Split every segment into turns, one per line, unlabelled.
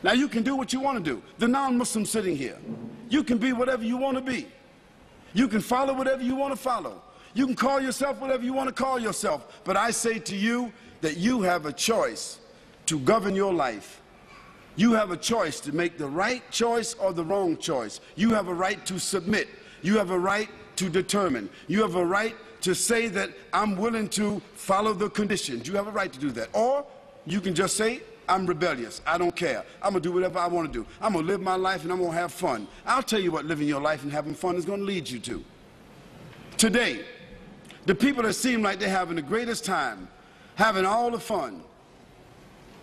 Now you can do what you want to do. The non-Muslim sitting here, you can be whatever you want to be. You can follow whatever you want to follow. You can call yourself whatever you want to call yourself. But I say to you that you have a choice to govern your life. You have a choice to make the right choice or the wrong choice. You have a right to submit. You have a right to determine. You have a right to say that I'm willing to follow the conditions. You have a right to do that. Or you can just say, I'm rebellious. I don't care. I'm going to do whatever I want to do. I'm going to live my life and I'm going to have fun. I'll tell you what living your life and having fun is going to lead you to. Today, the people that seem like they're having the greatest time, having all the fun,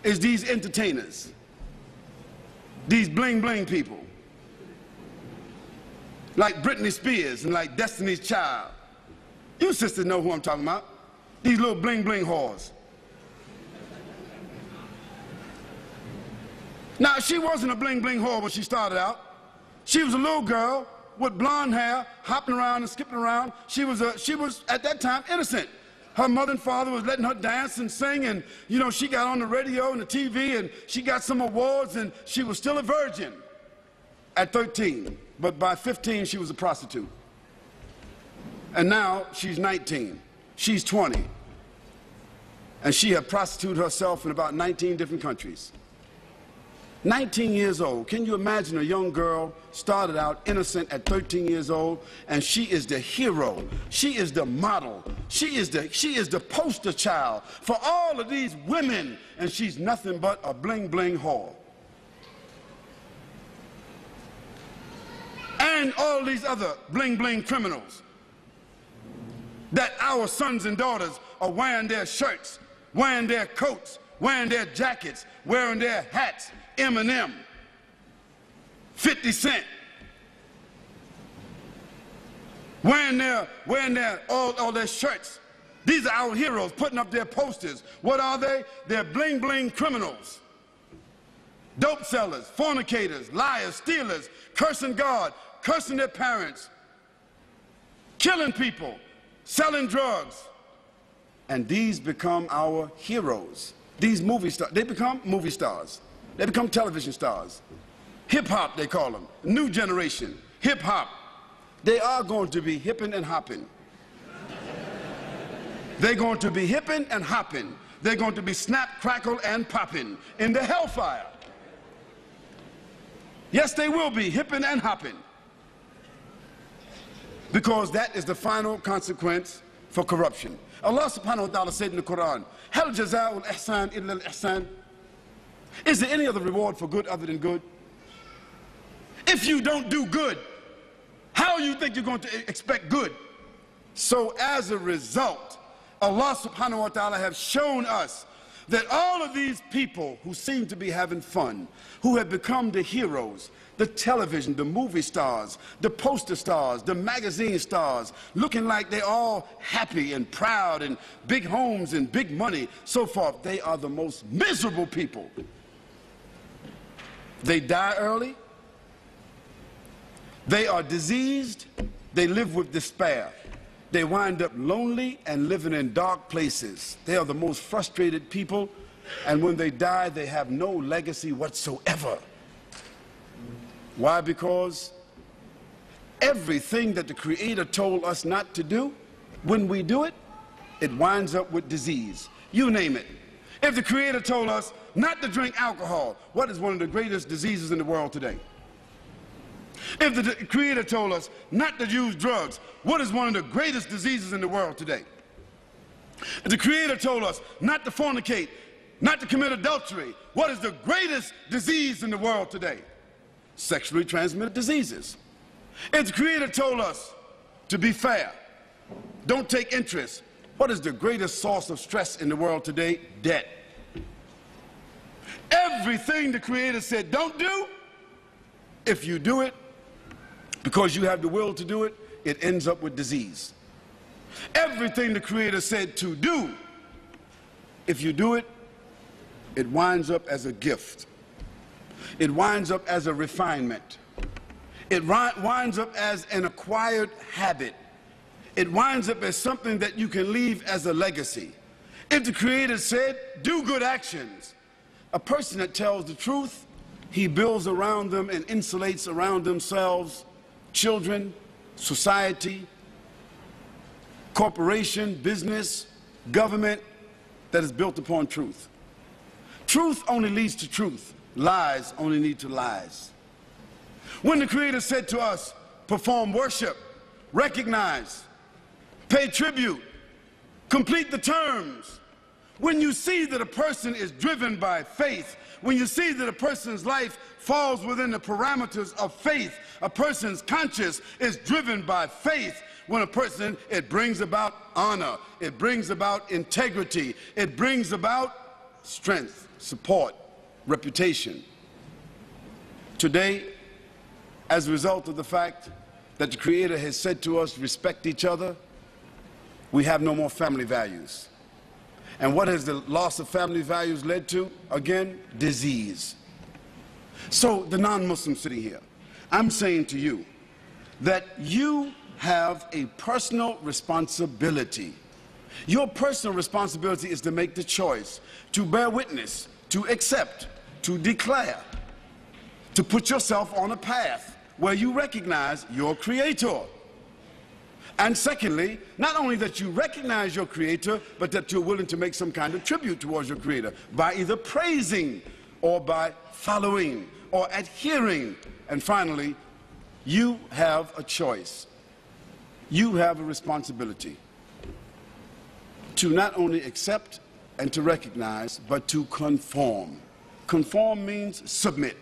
is these entertainers, these bling bling people, like Britney Spears and like Destiny's Child. You sisters know who I'm talking about. These little bling bling whores. Now, she wasn't a bling bling whore when she started out. She was a little girl with blonde hair, hopping around and skipping around. She was at that time innocent. Her mother and father was letting her dance and sing, and you know, she got on the radio and the TV and she got some awards, and she was still a virgin at 13. But by 15 she was a prostitute. And now she's 19. She's 20. And she had prostituted herself in about 19 different countries. 19 years old. Can you imagine a young girl started out innocent at 13 years old, and she is the hero. She is the model. She is the poster child for all of these women, and she's nothing but a bling bling whore. And all these other bling bling criminals that our sons and daughters are wearing their shirts, wearing their coats, wearing their jackets, wearing their hats. Eminem, 50 Cent, wearing all their shirts. These are our heroes, putting up their posters. What are they? They're bling bling criminals, dope sellers, fornicators, liars, stealers, cursing God, cursing their parents, killing people, selling drugs. And these become our heroes. These movie stars, they become movie stars. They become television stars. Hip-hop, they call them. New generation. Hip-hop. They are going to be hipping and hopping. They're going to be hipping and hopping. They're going to be snap, crackle, and popping in the hellfire. Yes, they will be hipping and hopping. Because that is the final consequence for corruption. Allah subhanahu wa ta'ala said in the Quran, Hal jaza'ul ihsan illa al-ihsan. Is there any other reward for good other than good? If you don't do good, how do you think you're going to expect good? So as a result, Allah subhanahu wa ta'ala have shown us that all of these people who seem to be having fun, who have become the heroes, the television, the movie stars, the poster stars, the magazine stars, looking like they're all happy and proud and big homes and big money, so forth, they are the most miserable people. They die early, they are diseased, they live with despair. They wind up lonely and living in dark places. They are the most frustrated people, and when they die, they have no legacy whatsoever. Why? Because everything that the Creator told us not to do, when we do it, it winds up with disease. You name it. If the Creator told us not to drink alcohol, what is one of the greatest diseases in the world today? If the Creator told us not to use drugs, what is one of the greatest diseases in the world today? If the Creator told us not to fornicate, not to commit adultery, what is the greatest disease in the world today? Sexually transmitted diseases. If the Creator told us to be fair, don't take interest, what is the greatest source of stress in the world today? Debt. Everything the Creator said don't do, if you do it because you have the will to do it, it ends up with disease. Everything the Creator said to do, if you do it, it winds up as a gift. It winds up as a refinement. It winds up as an acquired habit. It winds up as something that you can leave as a legacy. If the Creator said, do good actions, a person that tells the truth He builds around them and insulates around themselves children, society, corporation, business, government that is built upon truth. Truth only leads to truth. Lies only lead to lies. When the Creator said to us, perform worship, recognize, pay tribute, complete the terms, when you see that a person is driven by faith, when you see that a person's life falls within the parameters of faith, a person's conscience is driven by faith, when a person, it brings about honor, it brings about integrity, it brings about strength, support, reputation. Today, as a result of the fact that the Creator has said to us, respect each other, we have no more family values. And what has the loss of family values led to? Again, disease. So the non-Muslim sitting here, I'm saying to you that you have a personal responsibility. Your personal responsibility is to make the choice, to bear witness, to accept, to declare, to put yourself on a path where you recognize your Creator. And secondly, not only that you recognize your Creator, but that you're willing to make some kind of tribute towards your Creator by either praising or by following or adhering. And finally, you have a choice. You have a responsibility to not only accept and to recognize, but to conform. Conform means submit.